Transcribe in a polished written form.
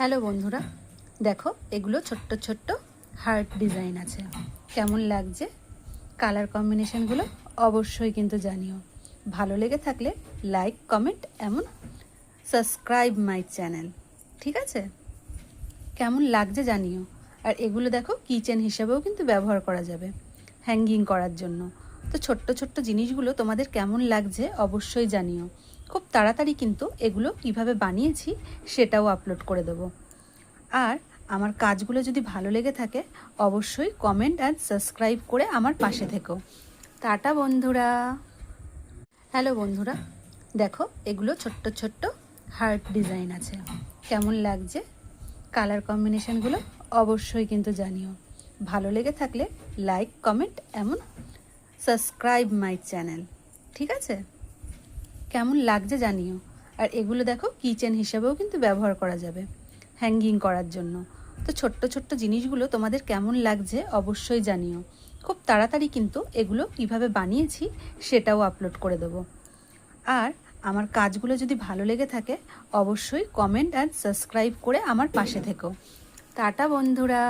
Hello বন্ধুরা, দেখো এগুলো ছোট্ট ছোট্ট হার্ট ডিজাইন আছে। কেমন লাগছে কালার কম্বিনেশনগুলো অবশ্যই কিন্তু জানিও। ভালো লেগে থাকলে লাইক, কমেন্ট, এমন সাবস্ক্রাইব মাই চ্যানেল। ঠিক আছে? কেমন লাগছে জানিও। আর এগুলো দেখো কিচেন হিসেবেও কিন্তু ব্যবহার করা যাবে, হ্যাঙ্গিং করার জন্য। তো ছোট্ট ছোট্ট জিনিসগুলো তোমাদের কেমন লাগছে অবশ্যই জানিও। খুব তাড়াতাড়ি কিন্তু এগুলো কিভাবে বানিয়েছি সেটাও আপলোড করে দেবো। আর আমার কাজগুলো যদি ভালো লেগে থাকে অবশ্যই কমেন্ট অ্যান্ড সাবস্ক্রাইব করে আমার পাশে থেকো। টাটা বন্ধুরা। হ্যালো বন্ধুরা, দেখো এগুলো ছোট্ট ছোট্ট হার্ট ডিজাইন আছে। কেমন লাগছে কালার কম্বিনেশনগুলো অবশ্যই কিন্তু জানিও। ভালো লেগে থাকলে লাইক, কমেন্ট, এমন সাবস্ক্রাইব মাই চ্যানেল। ঠিক আছে? কেমন লাগছে জানিও। আর এগুলো দেখো কিচেন হিসেবেও কিন্তু ব্যবহার করা যাবে, হ্যাঙ্গিং করার জন্য। তো ছোট্ট ছোট্ট জিনিসগুলো তোমাদের কেমন লাগছে অবশ্যই জানিও। খুব তাড়াতাড়ি কিন্তু এগুলো কিভাবে বানিয়েছি সেটাও আপলোড করে দেবো। আর আমার কাজগুলো যদি ভালো লেগে থাকে অবশ্যই কমেন্ট অ্যান্ড সাবস্ক্রাইব করে আমার পাশে থেকো। টাটা বন্ধুরা।